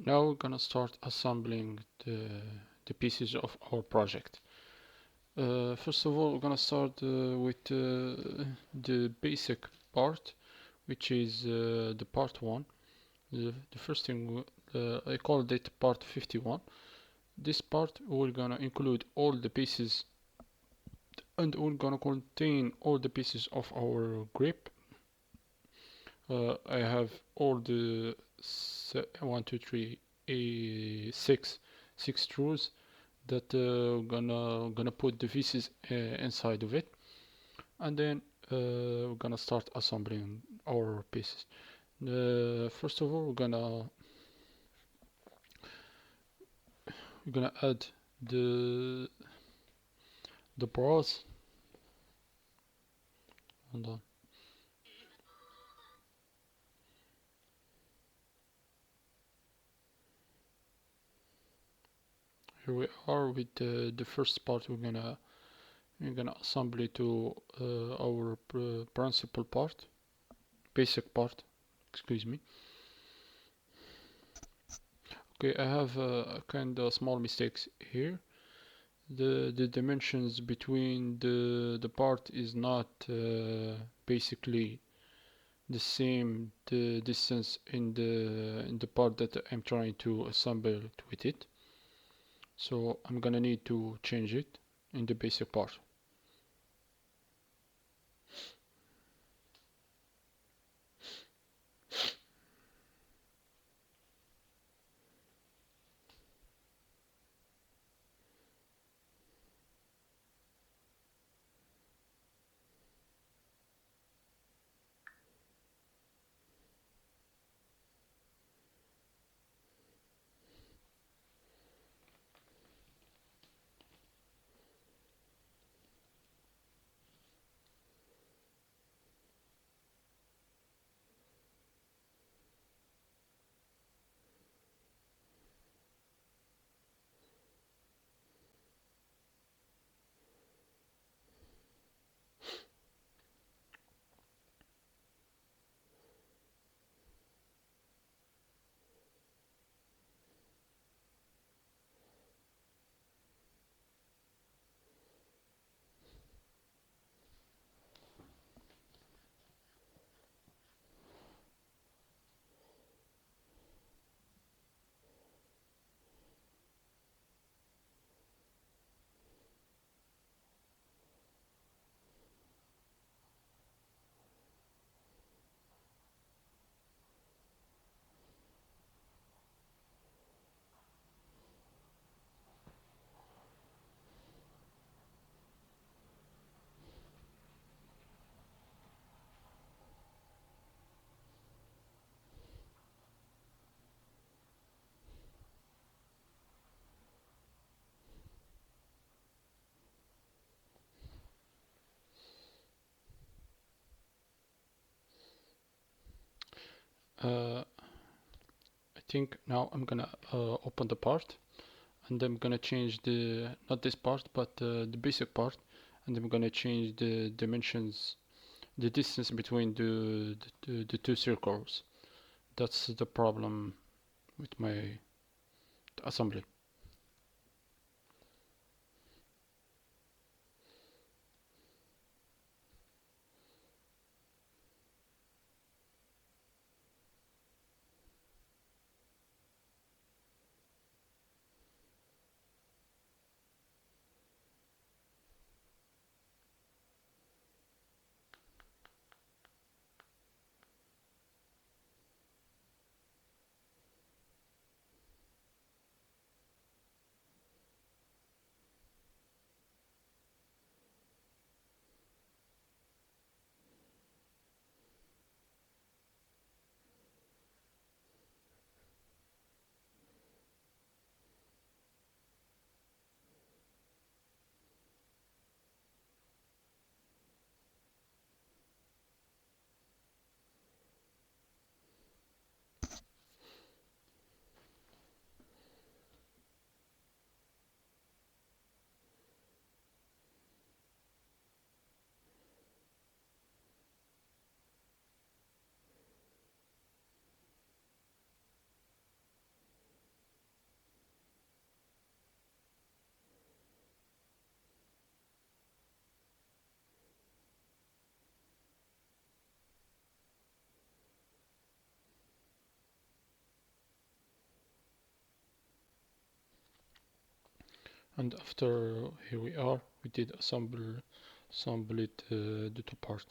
Now we're gonna start assembling the pieces of our project. First of all, we're gonna start with the basic part, which is the part 1. The first thing I called it part 51. This part we're gonna include all the pieces and we're gonna contain all the pieces of our grip. I have all the 1, 2, 3, 6 screws that gonna put the pieces inside of it, and then we're gonna start assembling our pieces. First of all, we're gonna add the the bars. Hold on. Here we are with the first part. We're gonna assemble it to our principal part, basic part. Excuse me. Okay, I have kind of small mistakes here. The dimensions between the part is not basically the same the distance in the part that I'm trying to assemble with it, so I'm gonna need to change it in the basic part. uh, I think now I'm gonna open the part, and I'm gonna change the not this part but the basic part, and I'm gonna change the dimensions, the distance between the two circles. That's the problem with my assembly. And after here we are, we did assemble it the two part.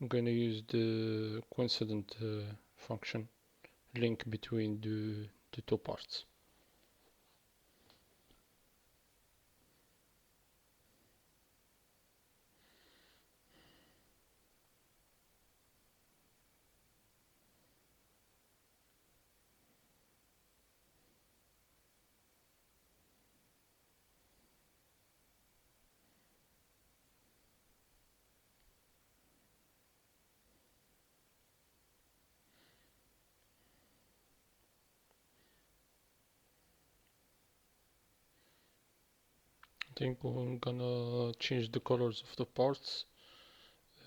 I'm gonna use the coincident function link between the two parts. I think we're gonna change the colors of the parts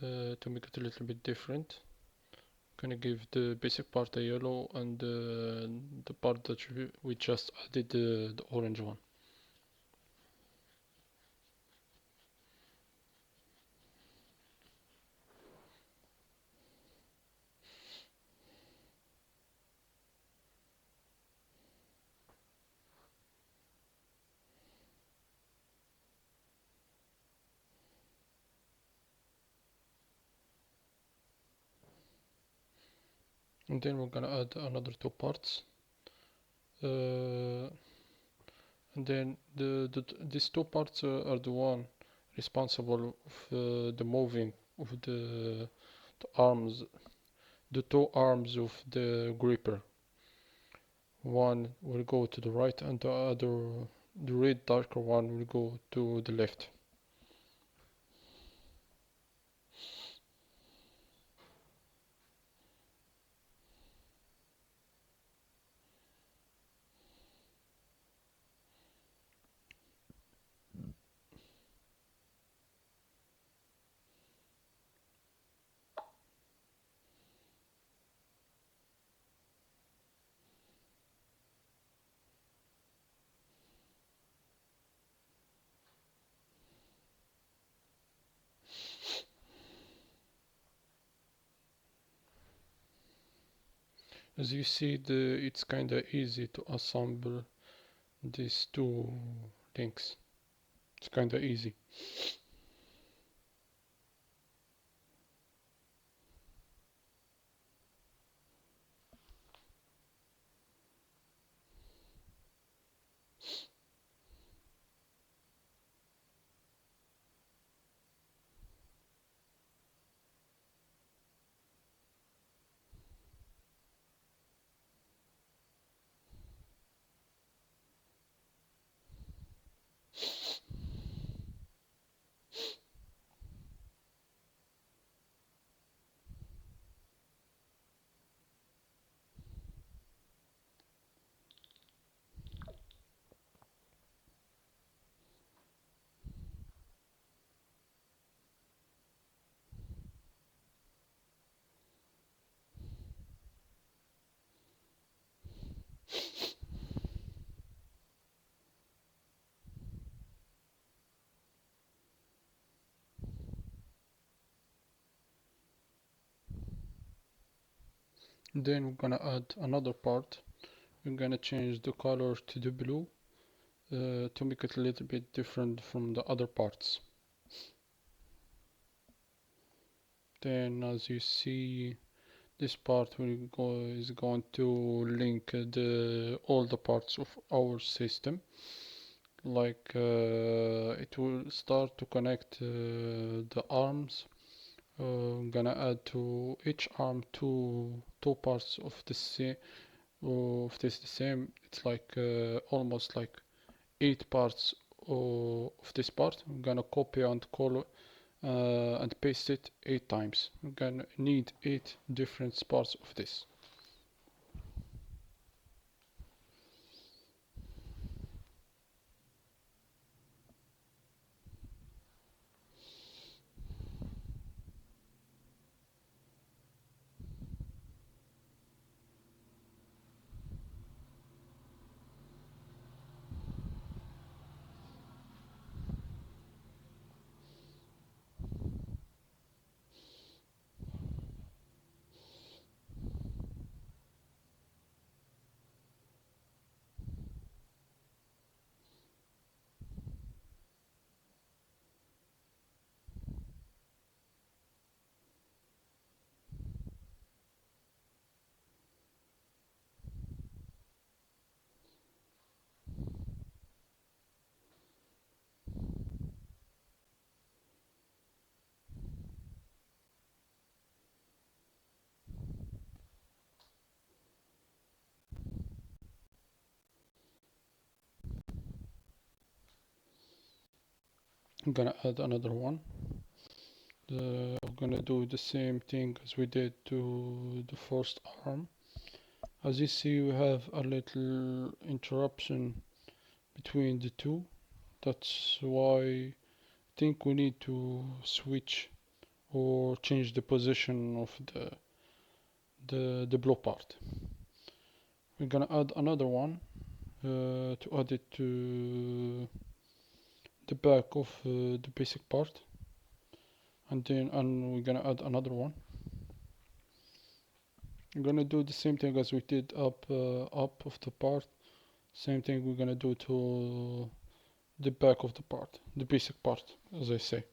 to make it a little bit different. Gonna give the basic part a yellow and the part that we just added the orange one. And then we're gonna add another two parts. And then these two parts are the one responsible of the moving of the arms, the two arms of the gripper. One will go to the right and the other, the red darker one will go to the left. As you see, it's kinda easy to assemble these two links. It's kinda easy. Then we're gonna add another part. We're gonna change the color to the blue to make it a little bit different from the other parts. Then as you see, this part is going to link all the parts of our system. Like it will start to connect the arms. I'm gonna add to each arm two parts of the same. It's like almost like 8 parts of this part. I'm gonna copy and color and paste it 8 times. I'm gonna need 8 different parts of this. I'm gonna add another one. We're gonna do the same thing as we did to the first arm. As you see, we have a little interruption between the two. That's why I think we need to switch or change the position of the blue part. We're gonna add another one to add it to the back of the basic part, and we're gonna add another one. We're gonna do the same thing as we did up of the part. Same thing we're gonna do to the back of the part, the basic part, as I say.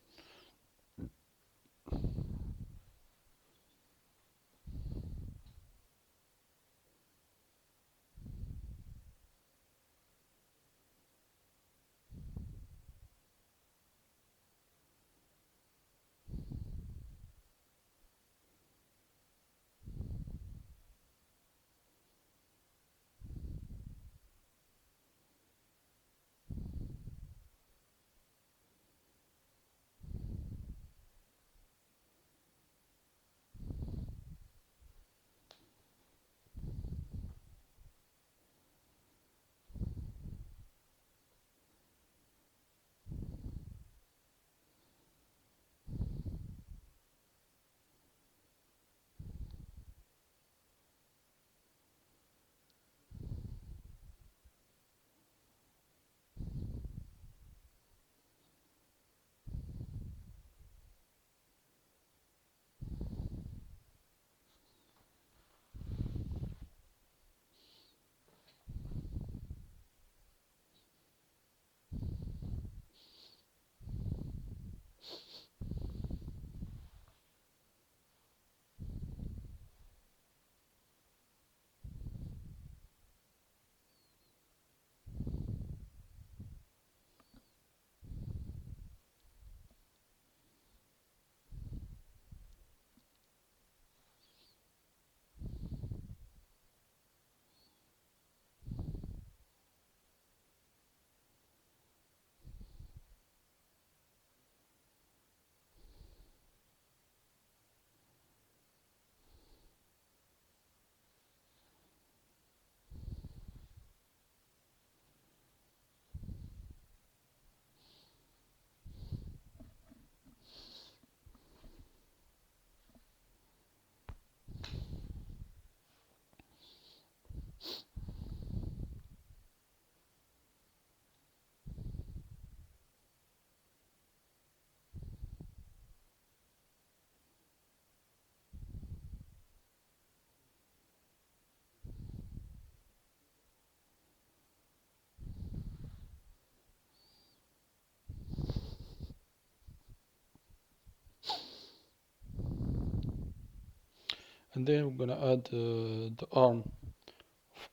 And then we're gonna add the arm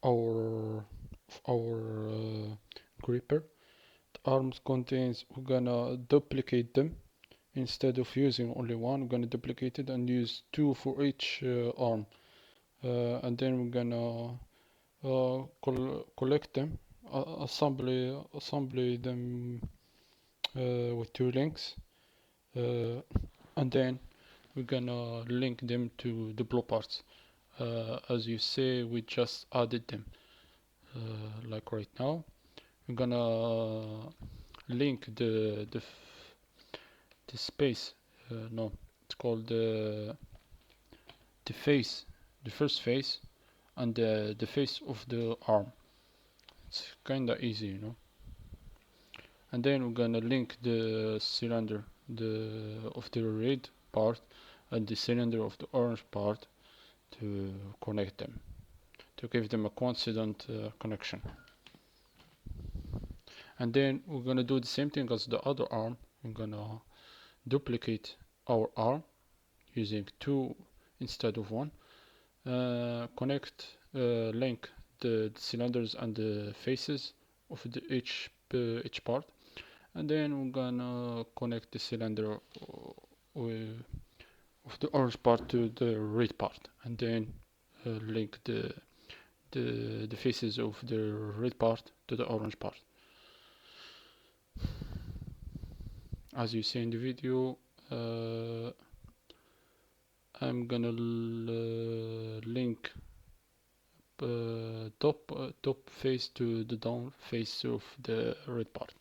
of our gripper. The arms contains, we're gonna duplicate them. Instead of using only one, we're gonna duplicate it and use two for each arm. And then we're gonna collect them, assembly them with two links, and then we're gonna link them to the blue parts. As you say, we just added them. Like right now, we're gonna link the space. No, it's called the face, the first face, and the face of the arm. It's kinda easy, you know. And then we're gonna link the cylinder of the red part and the cylinder of the orange part to connect them, to give them a coincident connection. And then we're gonna do the same thing as the other arm. We're gonna duplicate our arm using two instead of one. Link the cylinders and the faces of each part, and then we're gonna connect the cylinder of the orange part to the red part, and then link the faces of the red part to the orange part. As you see in the video, I'm gonna link top face to the down face of the red part.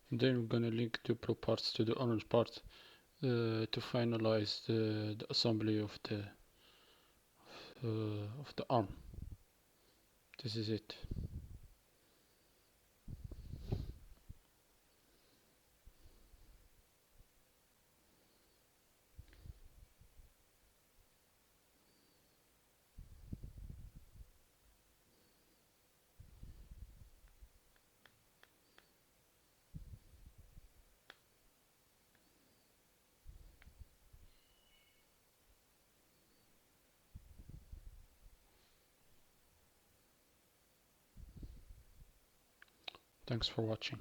Then we're gonna link the pro parts to the orange part to finalize the assembly of the arm. This is it. Thanks for watching.